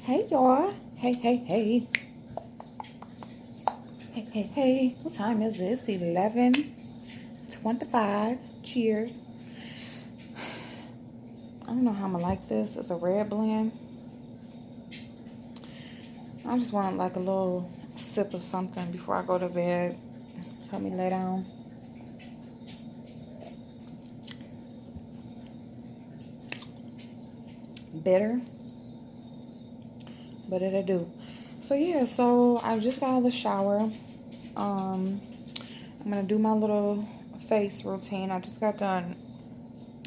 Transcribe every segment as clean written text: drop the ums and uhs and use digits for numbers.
Hey y'all. Hey, hey, hey. Hey, hey, hey. What time is this? 11:25. Cheers. I don't know how I'm gonna like this. It's a red blend. I just want like a little sip of something before I go to bed. Help me lay down. Bitter, but it'll do. So yeah, so I just got out of the shower. I'm gonna do my little face routine. I just got done.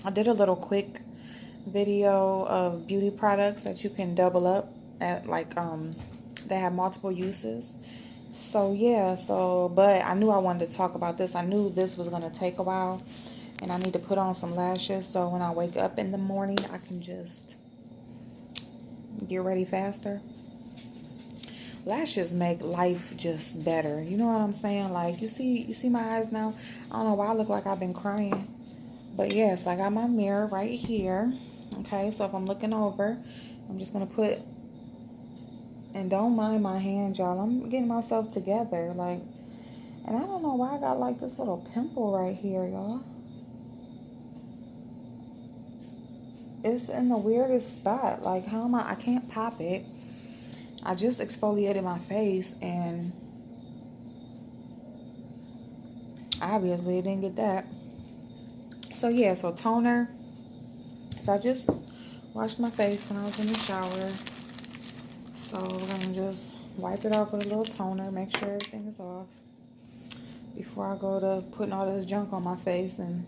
I did a little quick video of beauty products that you can double up at, like they have multiple uses. So yeah, but I knew I wanted to talk about this. I knew this was gonna take a while, and I need to put on some lashes so when I wake up in the morning I can just get ready faster. Lashes make life just better. You know what I'm saying? Like you see my eyes now. I don't know why I look like I've been crying. But yes, I got my mirror right here. Okay, so if I'm looking over, I'm just gonna put, and don't mind my hand, y'all. I'm getting myself together, like, and I don't know why I got like this little pimple right here, y'all. It's in the weirdest spot. Like, how am I can't pop it. I just exfoliated my face and obviously it didn't get that. So yeah, so toner. So I just washed my face when I was in the shower. So we're gonna just wipe it off with a little toner, make sure everything is off before I go to putting all this junk on my face and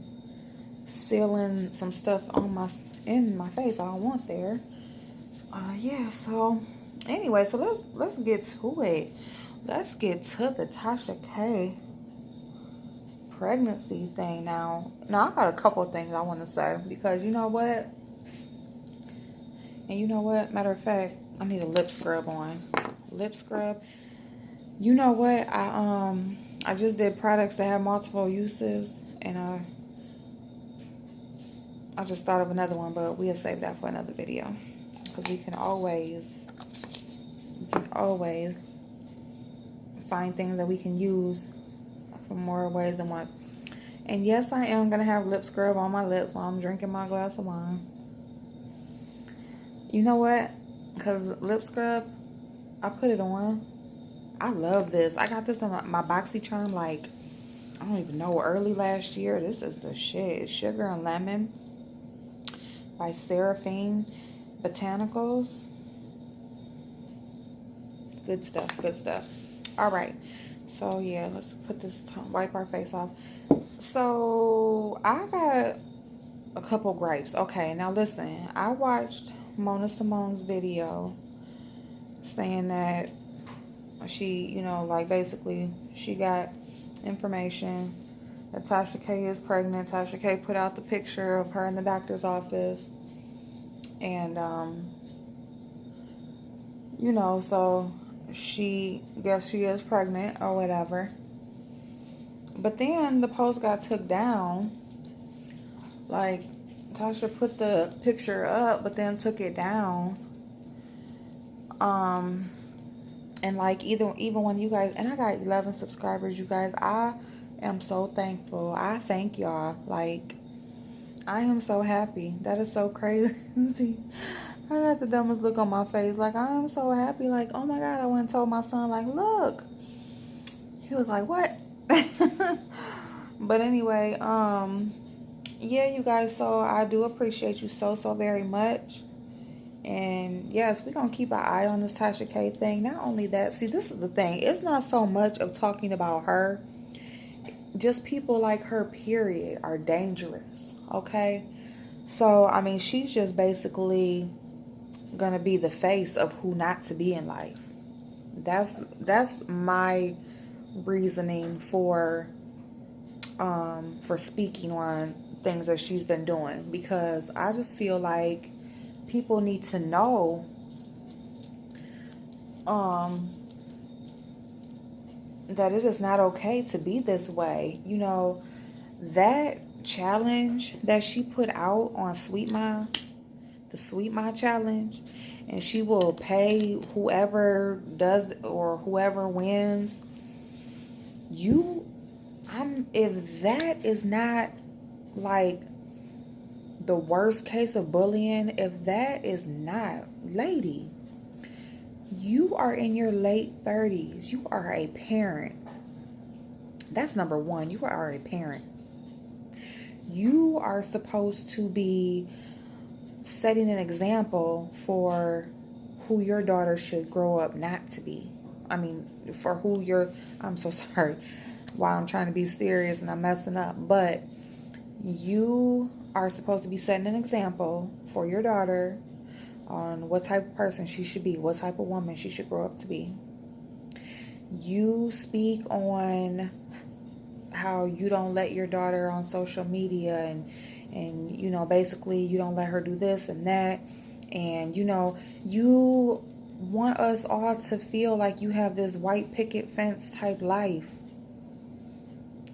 sealing some stuff on in my face I don't want there. Yeah, so anyway, so let's get to it. Let's get to the Tasha K pregnancy thing now. Now I got a couple of things I want to say because you know what? And you know what? Matter of fact, I need a lip scrub on. Lip scrub. You know what? I just did products that have multiple uses, and I just thought of another one, but we'll save that for another video because we can always find things that we can use for more ways than one. And yes, I am gonna have lip scrub on my lips while I'm drinking my glass of wine. You know what? Because lip scrub, I put it on. I love this. I got this on my BoxyCharm, like, I don't even know, early last year. This is the shit. Sugar and Lemon by Seraphine Botanicals. Good stuff, good stuff. All right. So, yeah, let's put this, wipe our face off. So, I got a couple gripes. Okay, now listen. I watched Mona Simone's video saying that she, you know, like basically she got information that Tasha K is pregnant. Tasha K put out the picture of her in the doctor's office. And, you know, so she is pregnant or whatever. But then the post got took down. Like, Tasha put the picture up, but then took it down. And like even when you guys, and I got 11 subscribers, you guys, I am so thankful. I thank y'all. Like, I am so happy. That is so crazy. I got the dumbest look on my face. Like, I am so happy. Like, oh my God, I went and told my son, like, look. He was like, what? But anyway, yeah, you guys, so I do appreciate you so very much. And yes, we're going to keep an eye on this Tasha K thing. Not only that, see, this is the thing. It's not so much of talking about her. Just people like her, period, are dangerous. Okay? So, I mean, she's just basically going to be the face of who not to be in life. That's my reasoning for speaking on things that she's been doing. Because I just feel like people need to know that it is not okay to be this way. You know, that challenge that she put out on Sweetma, the Sweetma challenge, and she will pay whoever does or whoever wins. If that is not like the worst case of bullying, if that is not, lady, you are in your late 30s. You are a parent. That's number one. You are a parent. You are supposed to be setting an example for who your daughter should grow up not to be. I mean, for who you're, I'm so sorry while I'm trying to be serious and I'm messing up, but you are supposed to be setting an example for your daughter on what type of person she should be, what type of woman she should grow up to be. You speak on how you don't let your daughter on social media and you know, basically you don't let her do this and that, and you know, you want us all to feel like you have this white picket fence type life.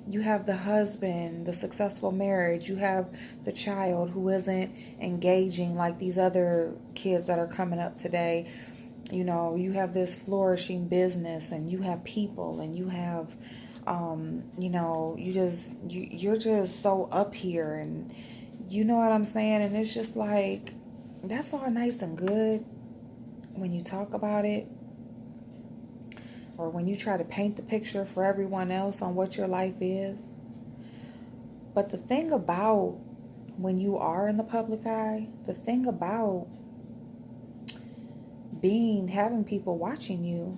You have the husband, the successful marriage, you have the child who isn't engaging like these other kids that are coming up today. You know, you have this flourishing business, and you have people, and you have you know, you're just so up here, and you know what I'm saying? And it's just like, that's all nice and good when you talk about it, or when you try to paint the picture for everyone else on what your life is. But the thing about when you are in the public eye, the thing about having people watching you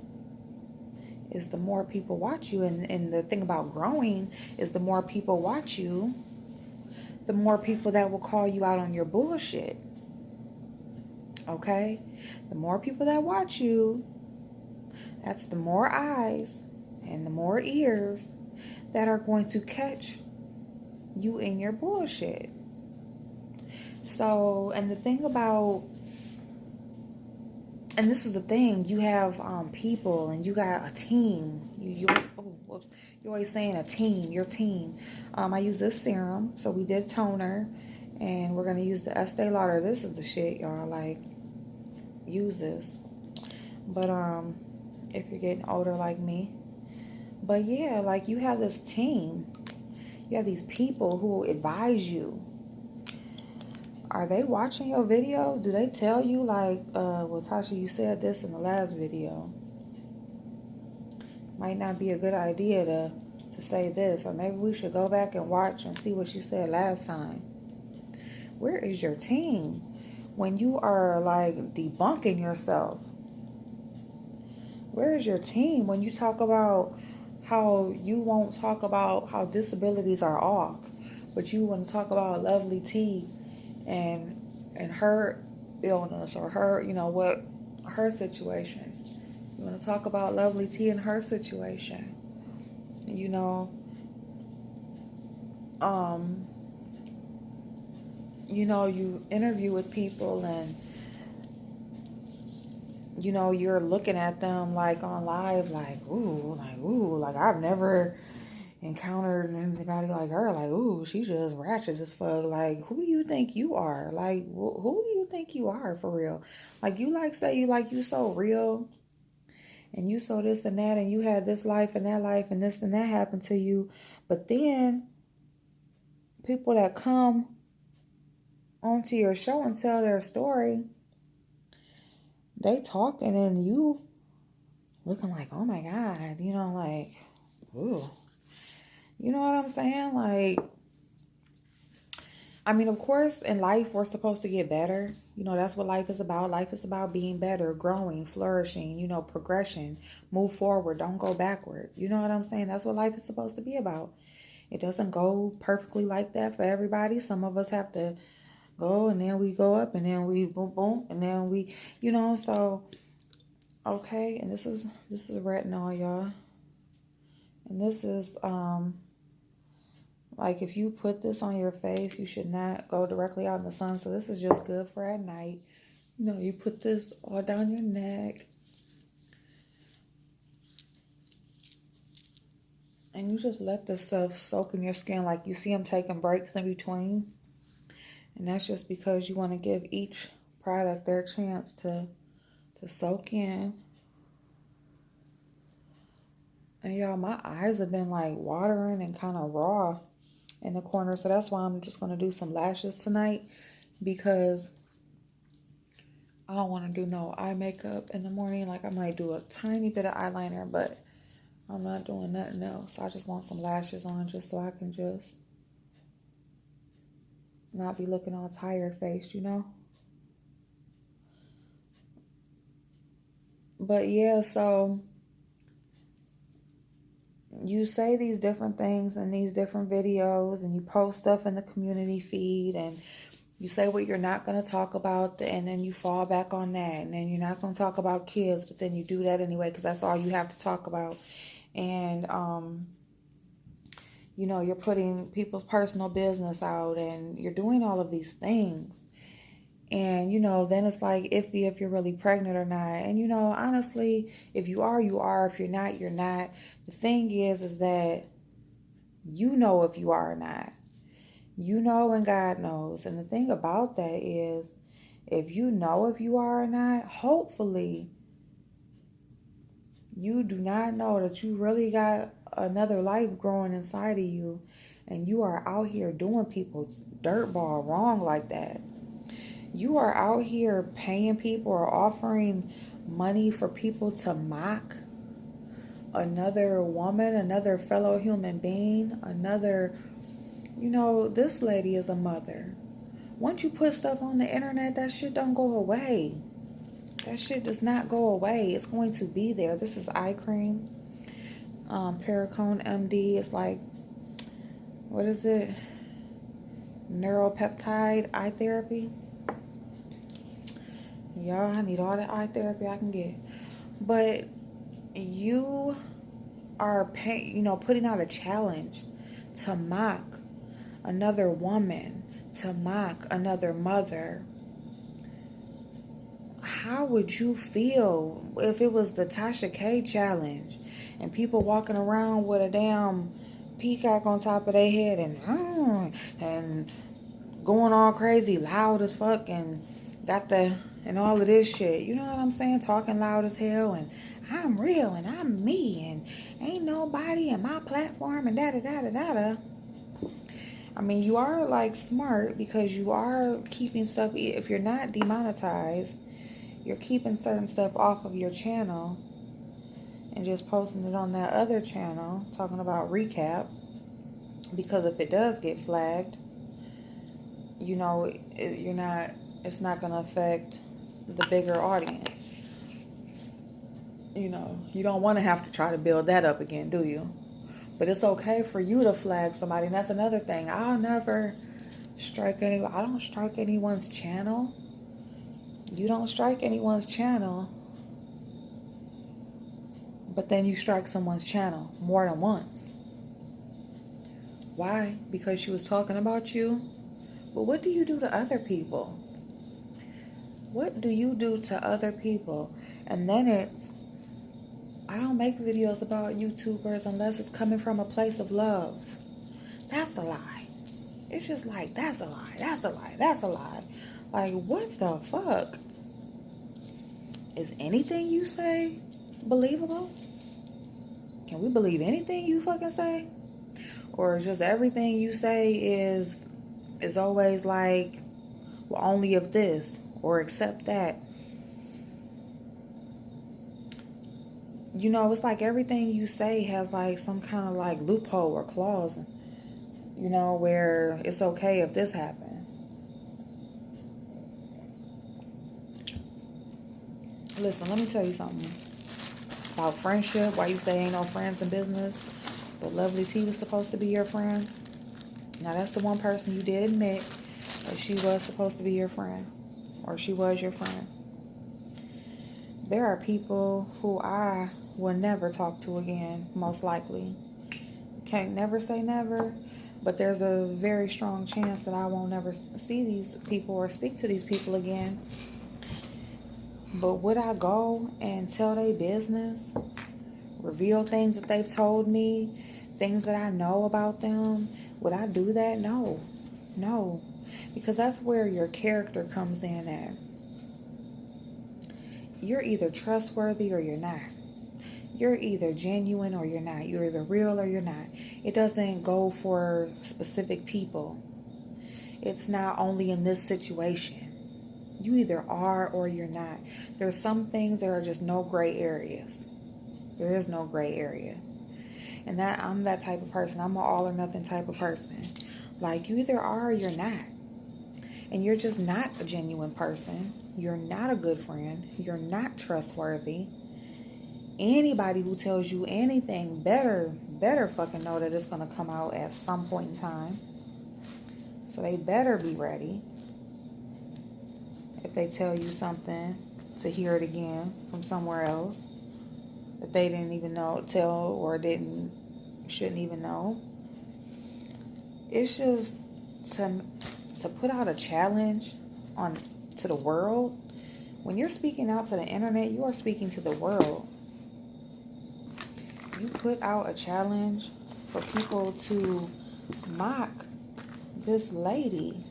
is the more people watch you, and the thing about growing is the more people watch you, the more people that will call you out on your bullshit. Okay? The more people that watch you, that's the more eyes and the more ears that are going to catch you in your bullshit. So, and the thing about, and this is the thing, you have people, and you got a team. You're always saying a team, your team. I use this serum, so we did toner, and we're gonna use the Estee Lauder. This is the shit, y'all. Like, use this. But if you're getting older like me, but yeah, like, you have this team. You have these people who advise you. Are they watching your videos? Do they tell you, like, well, Tasha, you said this in the last video. Might not be a good idea to say this. Or maybe we should go back and watch and see what she said last time. Where is your team when you are, like, debunking yourself? Where is your team when you talk about how you won't talk about how disabilities are off, but you want to talk about Lovely T and her illness, or her, you know, what her situation. You want to talk about Lovely T and her situation. You know, you interview with people, and you know, you're looking at them like on live, like, ooh, like I've never encountered anybody like her. Like, ooh, she just ratchet as fuck. Like, who do you think you are? Like, who do you think you are for real? Like, you like say you so real, and you so this and that, and you had this life and this and that happened to you. But then people that come onto your show and tell their story, they talking, and you looking like, oh my God, you know, like, ooh. You know what I'm saying? Like, I mean, of course, in life, we're supposed to get better. You know, that's what life is about. Life is about being better, growing, flourishing, you know, progression, move forward, don't go backward. You know what I'm saying? That's what life is supposed to be about. It doesn't go perfectly like that for everybody. Some of us have to go, and then we go up, and then we boom, boom, and then we, you know, so, okay. And this is retinol, y'all. And this is, like, if you put this on your face, you should not go directly out in the sun. So this is just good for at night. You know, you put this all down your neck, and you just let this stuff soak in your skin. Like, you see them taking breaks in between. And that's just because you want to give each product their chance to to soak in. And y'all, my eyes have been like watering and kind of raw in the corner. So that's why I'm just going to do some lashes tonight, because I don't want to do no eye makeup in the morning. Like, I might do a tiny bit of eyeliner, but I'm not doing nothing else. I just want some lashes on just so I can just not be looking all tired faced, you know? But yeah, so you say these different things in these different videos, and you post stuff in the community feed, and you say what you're not going to talk about, and then you fall back on that, and then you're not going to talk about kids, but then you do that anyway because that's all you have to talk about. And you know, you're putting people's personal business out, and you're doing all of these things. And, you know, then it's like iffy if you're really pregnant or not. And, you know, honestly, if you are, you are. If you're not, you're not. The thing is that you know if you are or not. You know and God knows. And the thing about that is, if you know if you are or not, hopefully you do not know that you really got another life growing inside of you, and you are out here doing people dirtball wrong like that. You are out here paying people or offering money for people to mock another woman, another fellow human being, another, you know, this lady is a mother. Once you put stuff on the internet, that shit don't go away. That shit does not go away. It's going to be there. This is eye cream. Pericone MD. It's like, what is it? Neuropeptide eye therapy. Y'all, I need all the eye therapy I can get. But you are putting out a challenge to mock another woman, to mock another mother. How would you feel if it was the Tasha K challenge and people walking around with a damn peacock on top of their head and going all crazy, loud as fuck, and and all of this shit? You know what I'm saying? Talking loud as hell, and I'm real, and I'm me, and ain't nobody in my platform, and da-da-da-da-da-da. I mean, you are, like, smart, because you are keeping stuff. If you're not demonetized, you're keeping certain stuff off of your channel and just posting it on that other channel, talking about recap, because if it does get flagged, you know, it's not going to affect the bigger audience. You know, you don't want to have to try to build that up again, do you? But it's okay for you to flag somebody, and that's another thing. I don't strike anyone's channel. You don't strike anyone's channel, but then you strike someone's channel more than once. Why? Because she was talking about you? But what do you do to other people? What do you do to other people? And then I don't make videos about YouTubers unless it's coming from a place of love. That's a lie. It's just like, that's a lie, that's a lie, that's a lie. Like, what the fuck? Is anything you say believable? Can we believe anything you fucking say? Or is just everything you say is always like, well, only if this, or accept that? You know, it's like everything you say has like some kind of like loophole or clause, you know, where it's okay if this happens. Listen, let me tell you something about friendship. Why you say ain't no friends in business, but Lovely T was supposed to be your friend. Now, that's the one person you did admit that she was supposed to be your friend, or she was your friend. There are people who I will never talk to again, most likely. Can't never say never, but there's a very strong chance that I won't never see these people or speak to these people again. But would I go and tell their business, reveal things that they've told me, things that I know about them? Would I do that? No. Because that's where your character comes in at. you're either trustworthy or you're not. You're either genuine or you're not. You're either real or you're not. It doesn't go for specific people. It's not only in this situation. You either are or you're not. There's some things there are just no gray areas. There is no gray area. And that I'm that type of person. I'm an all or nothing type of person. Like, you either are or you're not. And you're just not a genuine person. You're not a good friend. You're not trustworthy. Anybody who tells you anything better fucking know that it's going to come out at some point in time. So they better be ready. If they tell you something, to hear it again from somewhere else that they didn't even tell or shouldn't even know. It's just to put out a challenge to the world. When you're speaking out to the internet, you are speaking to the world. You put out a challenge for people to mock this lady,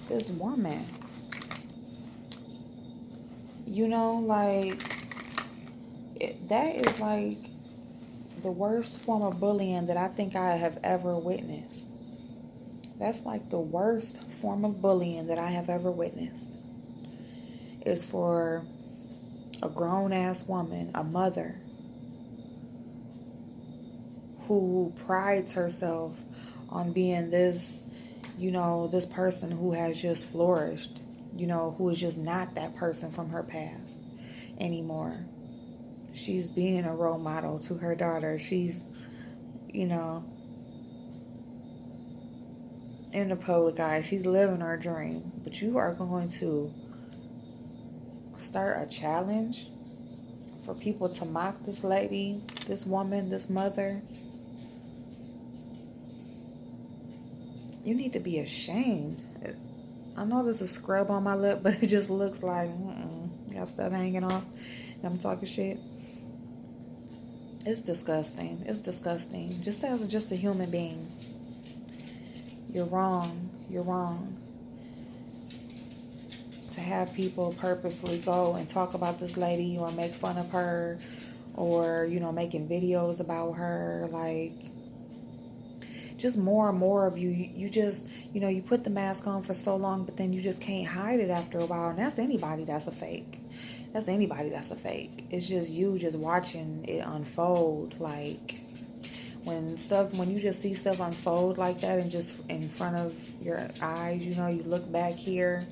this woman. You know, like, that is like the worst form of bullying that I think I have ever witnessed. That's like the worst form of bullying that I have ever witnessed. Is for a grown-ass woman, a mother, who prides herself on being this, this person who has just flourished, who is just not that person from her past anymore. She's being a role model to her daughter. She's, in the public eye. She's living her dream. But you are going to start a challenge for people to mock this lady, this woman, this mother. You need to be ashamed. I know there's a scrub on my lip, but it just looks like, got stuff hanging off. And I'm talking shit. It's disgusting. It's disgusting. Just as just a human being. You're wrong. You're wrong. To have people purposely go and talk about this lady or make fun of her or, making videos about her, like, just more and more of you. You just, you put the mask on for so long, but then you just can't hide it after a while. And that's anybody that's a fake. That's anybody that's a fake. It's just you just watching it unfold. Like, when you just see stuff unfold like that and just in front of your eyes, you look back here.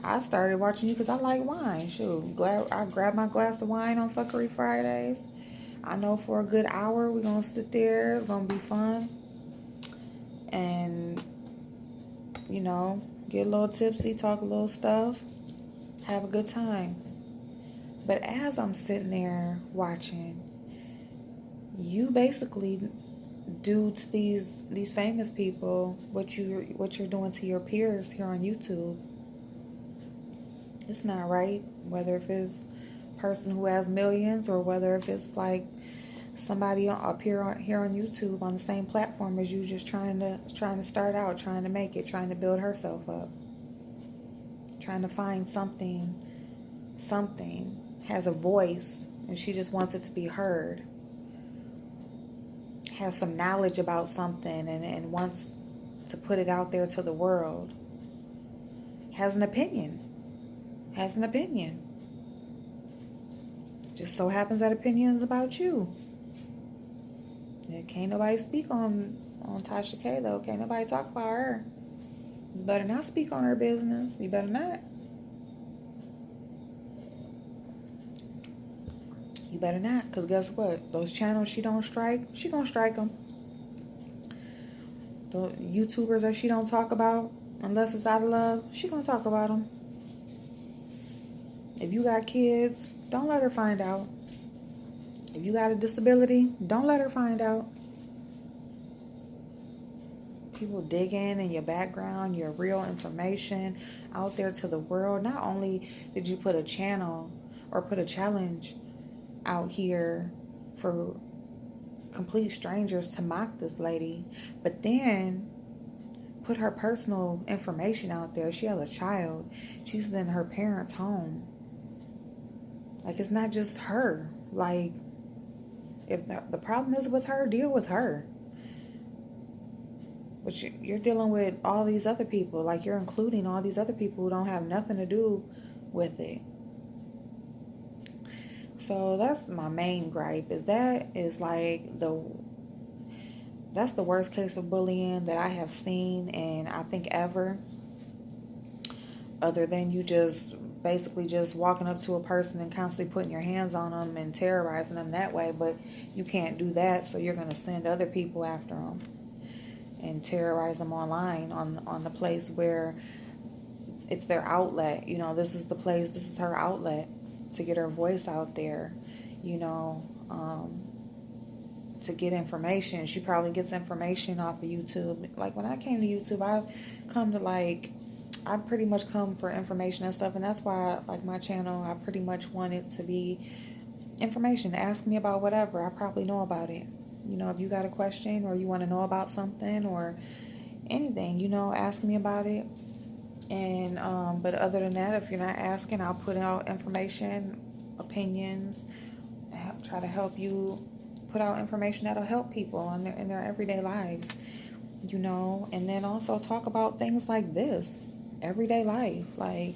I started watching you because I like wine. Shoot, I grabbed my glass of wine on Fuckery Fridays. I know for a good hour we're going to sit there. It's going to be fun. And, get a little tipsy, talk a little stuff, have a good time. But as I'm sitting there watching, you basically do to these famous people what you're doing to your peers here on YouTube. It's not right, whether if it's a person who has millions or whether if it's like somebody up here on YouTube on the same platform as you, just trying to start out, trying to make it, trying to build herself up, trying to find something, has a voice and she just wants it to be heard, has some knowledge about something and wants to put it out there to the world, has an opinion. Just so happens that opinion is about you. Can't nobody speak on Tasha K though. Can't nobody talk about her. You better not speak on her business. You better not. You better not, because guess what? Those channels she don't strike, she gonna strike them. The YouTubers that she don't talk about, unless it's out of love, she gonna talk about them. If you got kids, don't let her find out. If you got a disability, don't let her find out. People digging in your background, your real information out there to the world. Not only did you put a channel or put a challenge out here for complete strangers to mock this lady, but then put her personal information out there. She has a child. She's in her parents' home. Like, it's not just her. Like, if the problem is with her, deal with her. But you're dealing with all these other people. Like, you're including all these other people who don't have nothing to do with it. So that's my main gripe. That's the worst case of bullying that I have seen, and I think ever. Other than you just basically just walking up to a person and constantly putting your hands on them and terrorizing them that way, but you can't do that, so you're going to send other people after them and terrorize them online on the place where it's their outlet. This is the place, this is her outlet to get her voice out there, you know, to get information. She probably gets information off of YouTube. Like, when I came to YouTube, I pretty much come for information and stuff, and that's why, like, my channel, I pretty much want it to be information. Ask me about whatever. I probably know about it. If you got a question or you want to know about something or anything, ask me about it. And but other than that, if you're not asking, I'll put out information, opinions, try to help you put out information that'll help people in their everyday lives, and then also talk about things like this, everyday life, like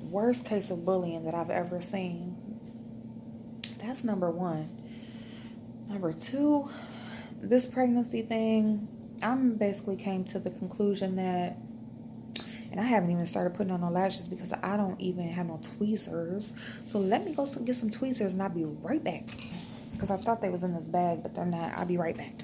worst case of bullying that I've ever seen. That's number one. Number two, this pregnancy thing, I'm basically came to the conclusion that, and I haven't even started putting on no lashes because I don't even have no tweezers. So let me go get some tweezers and I'll be right back. Because I thought they was in this bag, but they're not. I'll be right back.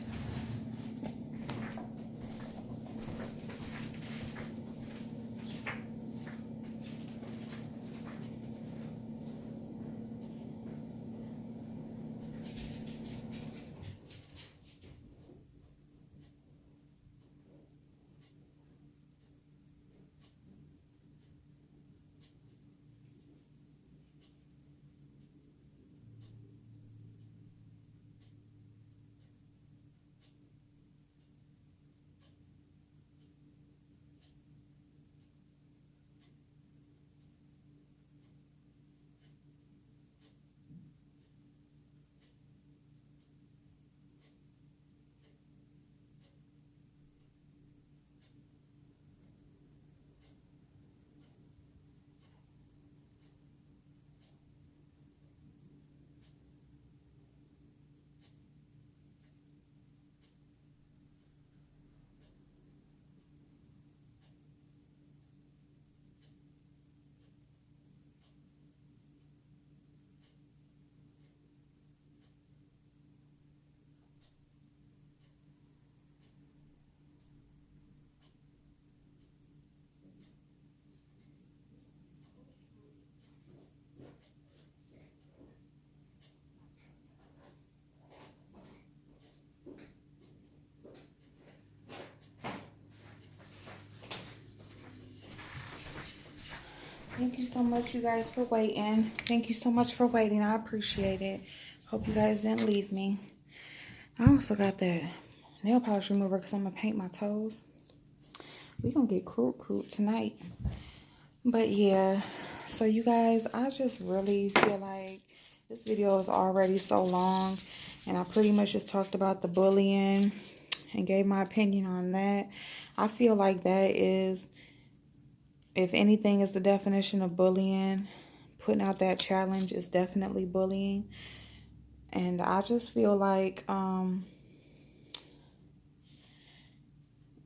Thank you so much, you guys, for waiting. Thank you so much for waiting. I appreciate it. Hope you guys didn't leave me. I also got that nail polish remover because I'm going to paint my toes. We going to get crude tonight. But yeah, so you guys, I just really feel like this video is already so long. And I pretty much just talked about the bullying and gave my opinion on that. I feel like that is, if anything is the definition of bullying, putting out that challenge is definitely bullying. And I just feel like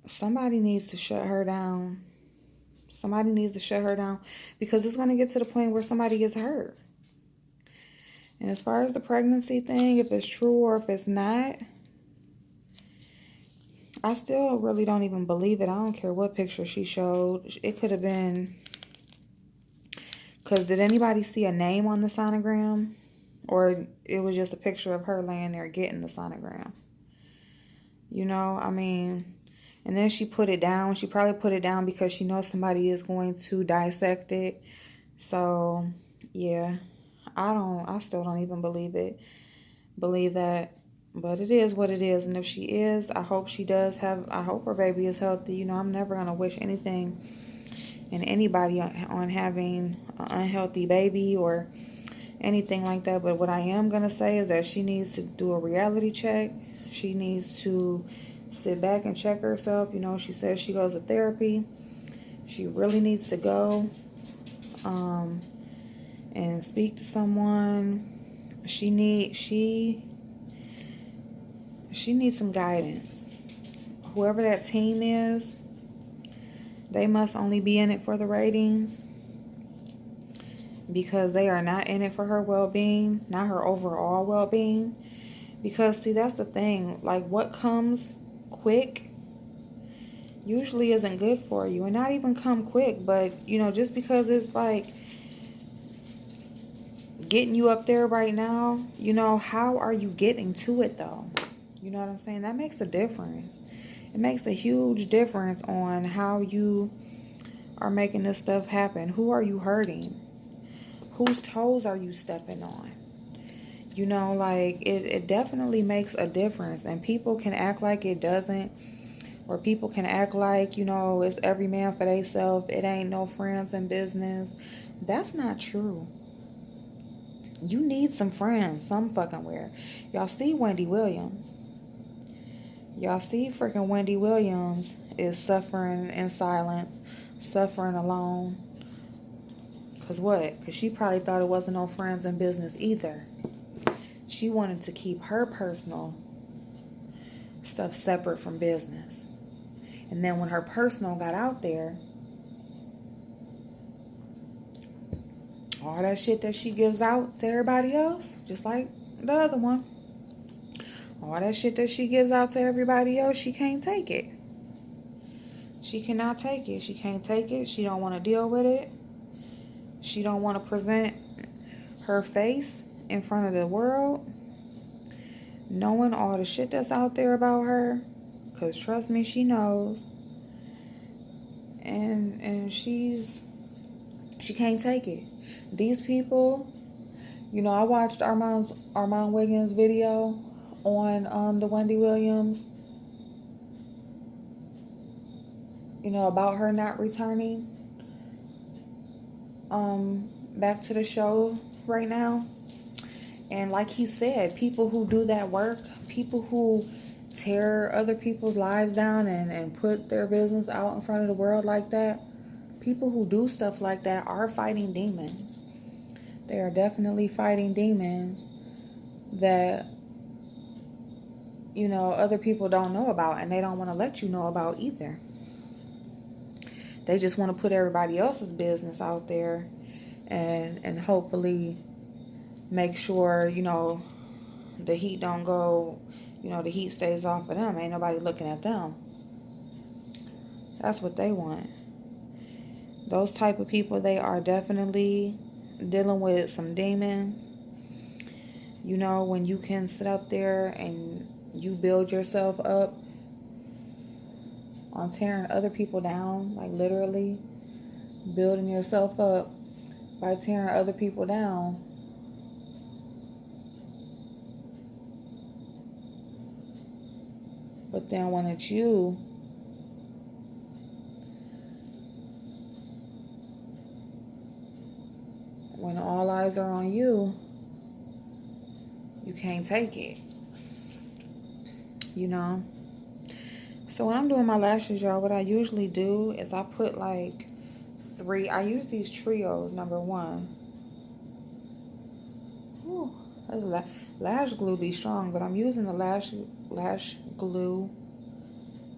somebody needs to shut her down. Somebody needs to shut her down because it's going to get to the point where somebody gets hurt. And as far as the pregnancy thing, if it's true or if it's not, I still really don't even believe it. I don't care what picture she showed. It could have been, because did anybody see a name on the sonogram? Or it was just a picture of her laying there getting the sonogram? I mean, and then she put it down. She probably put it down because she knows somebody is going to dissect it. So, yeah, I still don't even believe that. But it is what it is. And if she is, I hope she does I hope her baby is healthy. I'm never going to wish anything and anybody on having an unhealthy baby or anything like that. But what I am going to say is that she needs to do a reality check. She needs to sit back and check herself. You know, she says she goes to therapy. She really needs to go and speak to someone. She needs some guidance. Whoever that team is, they must only be in it for the ratings, because they are not in it for her well-being, not her overall well-being. Because, see, that's the thing. Like, what comes quick usually isn't good for you. And not even come quick, but, you know, just because it's, like, getting you up there right now, you know, how are you getting to it, though? You know what I'm saying? That makes a difference. It makes a huge difference on how you are making this stuff happen. Who are you hurting? Whose toes are you stepping on? You know, like, it definitely makes a difference. And people can act like it doesn't. Or people can act like, you know, it's every man for theyself. It ain't no friends in business. That's not true. You need some friends some fucking where. Y'all see Wendy Williams. Y'all see freaking Wendy Williams is suffering in silence. Suffering alone. Because what? Because she probably thought it wasn't no friends in business either. She wanted to keep her personal stuff separate from business. And then when her personal got out there, all that shit that she gives out to everybody else, just like the other one, all that shit that she gives out to everybody else, she can't take it. She cannot take it. She can't take it. She don't want to deal with it. She don't want to present her face in front of the world, knowing all the shit that's out there about her. Because trust me, she knows. And she can't take it. These people, you know, I watched Armand Wiggins' video on the Wendy Williams, you know, about her not returning back to the show right now. And like he said, people who do that work, people who tear other people's lives down and put their business out in front of the world like that, people who do stuff like that are fighting demons. They are definitely fighting demons that, you know, other people don't know about, and they don't want to let you know about either. They just want to put everybody else's business out there and hopefully make sure, you know, the heat don't go, you know, the heat stays off of them. Ain't nobody looking at them. That's what they want. Those type of people, they are definitely dealing with some demons. You know, when you can sit up there and you build yourself up on tearing other people down, like literally building yourself up by tearing other people down. But then when it's you, when all eyes are on you, you can't take it. You know? So when I'm doing my lashes, y'all, what I usually do is I put like 3. I use these trios, number 1. Whew, lash glue be strong, but I'm using the lash glue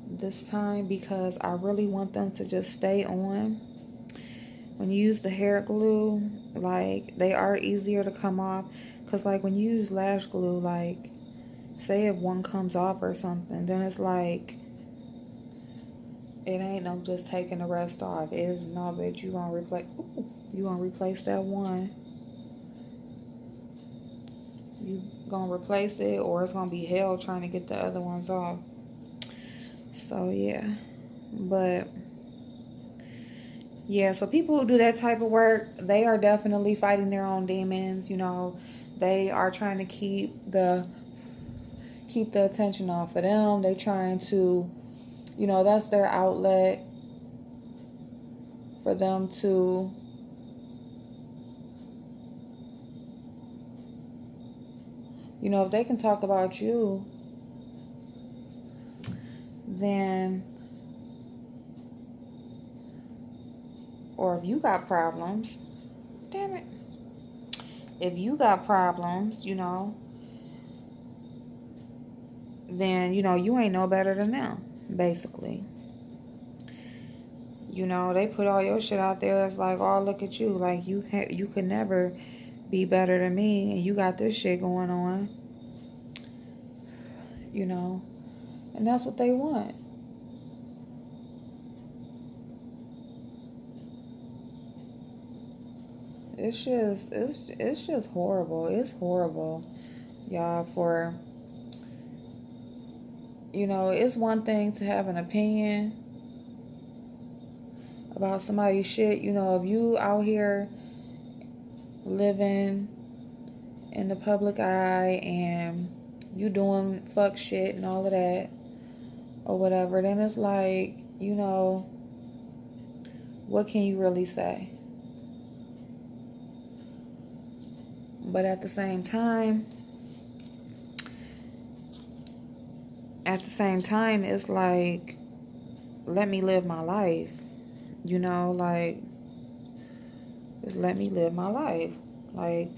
this time because I really want them to just stay on. When you use the hair glue, like, they are easier to come off. Because, like, when you use lash glue, like, say if one comes off or something, then it's like, it ain't no just taking the rest off. It's no, bitch, you gonna replace that one. You gonna replace it, or it's gonna be hell trying to get the other ones off. So, yeah. But, yeah, so people who do that type of work, they are definitely fighting their own demons, you know. They are trying to keep the attention off of them. They trying to, you know, that's their outlet for them to if they can talk about you, then, or if you got problems, damn it, if you got problems, then, you ain't no better than them, basically. They put all your shit out there. It's like, oh, look at you. Like, you could never be better than me, and you got this shit going on. And that's what they want. It's just horrible. It's horrible, y'all. It's one thing to have an opinion about somebody's shit. If you out here living in the public eye and you doing fuck shit and all of that or whatever, then it's like, what can you really say? But at the same time, it's like, let me live my life. Like, just let me live my life. Like,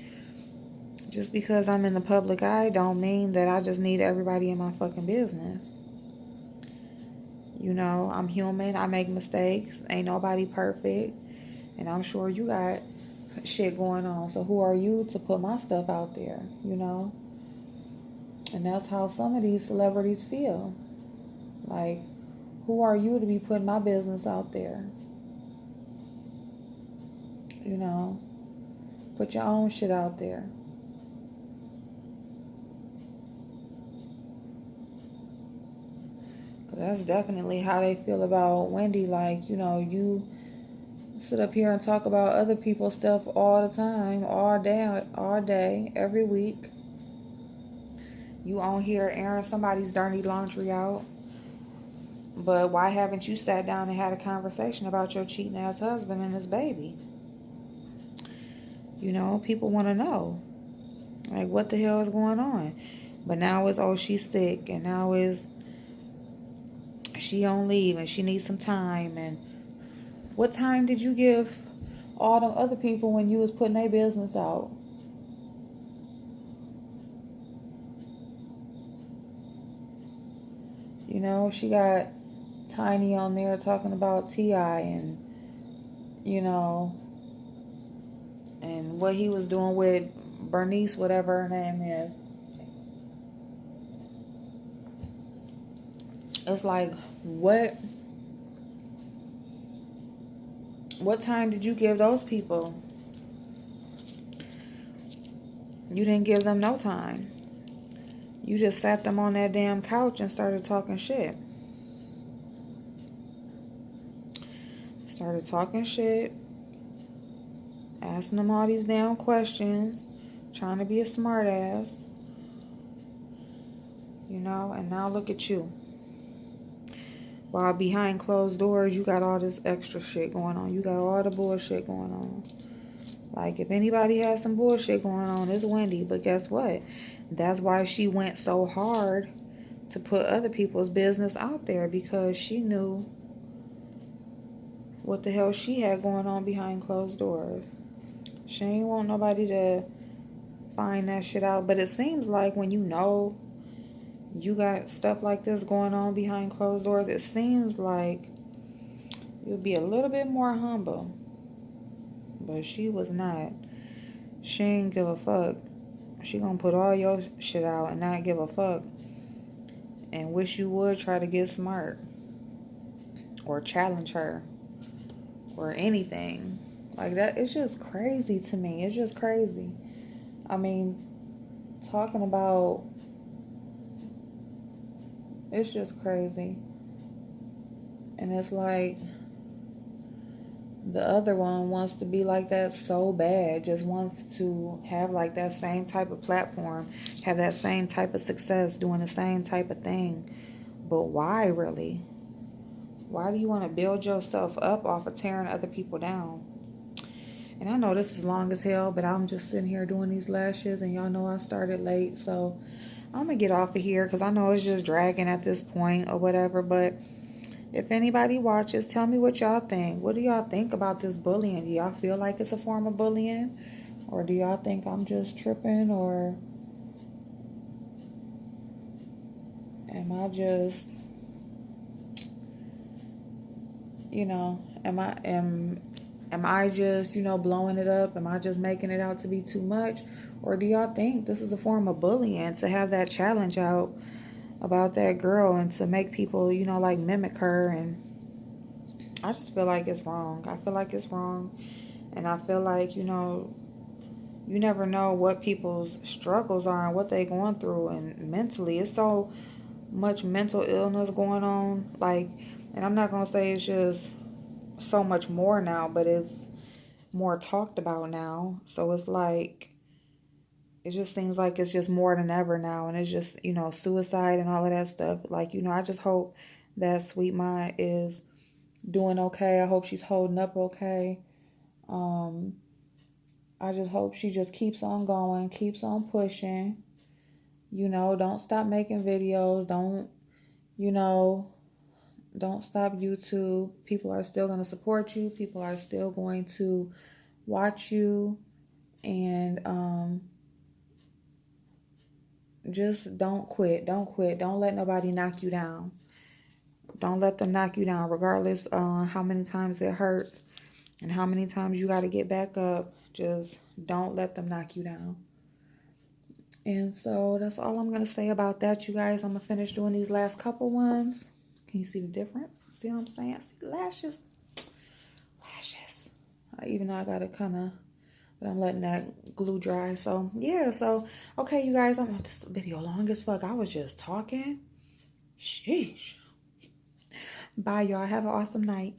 just because I'm in the public eye don't mean that I just need everybody in my fucking business. I'm human. I make mistakes. Ain't nobody perfect. And I'm sure you got shit going on. So who are you to put my stuff out there, And that's how some of these celebrities feel. Like, who are you to be putting my business out there? Put your own shit out there. Because that's definitely how they feel about Wendy. Like, you sit up here and talk about other people's stuff all the time, all day, every week. You on here airing somebody's dirty laundry out. But why haven't you sat down and had a conversation about your cheating ass husband and his baby? People want to know. Like, what the hell is going on? But now it's, oh, she's sick. And now it's, she on leave and she needs some time. And what time did you give all them other people when you was putting their business out? She got Tiny on there talking about T.I. and, and what he was doing with Bernice, whatever her name is. It's like, what time did you give those people? You didn't give them no time. You just sat them on that damn couch and started talking shit. Asking them all these damn questions. Trying to be a smart ass. And now look at you. While behind closed doors, you got all this extra shit going on. You got all the bullshit going on. Like, if anybody has some bullshit going on, it's Wendy. But guess what? That's why she went so hard to put other people's business out there, because she knew what the hell she had going on behind closed doors. She ain't want nobody to find that shit out. But it seems like when you got stuff like this going on behind closed doors, it seems like you'll be a little bit more humble. But she was not. She ain't give a fuck. She gonna put all your shit out and not give a fuck. And wish you would try to get smart. Or challenge her. Or anything. Like that, it's just crazy to me. It's just crazy. I mean, talking about... It's just crazy. And it's like... The other one wants to be like that so bad. Just wants to have like that same type of platform. Have that same type of success. Doing the same type of thing. But why really? Why do you want to build yourself up off of tearing other people down? And I know this is long as hell, but I'm just sitting here doing these lashes, and y'all know I started late, so I'm gonna get off of here because I know it's just dragging at this point or whatever. But if anybody watches, tell me what y'all think. What do y'all think about this bullying? Do y'all feel like it's a form of bullying? Or do y'all think I'm just tripping? Or am I just, you know, am I just, blowing it up? Am I just making it out to be too much? Or do y'all think this is a form of bullying, to have that challenge out about that girl and to make people, like mimic her? And I just feel like it's wrong. I feel like it's wrong. And I feel like, you never know what people's struggles are and what they going through. And mentally, it's so much mental illness going on. Like, and I'm not going to say it's just so much more now, but it's more talked about now. So it's like, it just seems like it's just more than ever now. And it's just, suicide and all of that stuff. Like, I just hope that Sweetma is doing okay. I hope she's holding up okay. I just hope she just keeps on going, keeps on pushing. Don't stop making videos. Don't stop YouTube. People are still going to support you. People are still going to watch you. And just don't quit. Don't quit. Don't let nobody knock you down. Don't let them knock you down, regardless how many times it hurts and how many times you got to get back up. Just don't let them knock you down. And so that's all I'm going to say about that, you guys. I'm going to finish doing these last couple ones. Can you see the difference? See what I'm saying? See the lashes? Lashes. Even though I got to kind of, but I'm letting that glue dry. So, yeah. So, okay, you guys. I'm on this video long as fuck. I was just talking. Sheesh. Bye, y'all. Have an awesome night.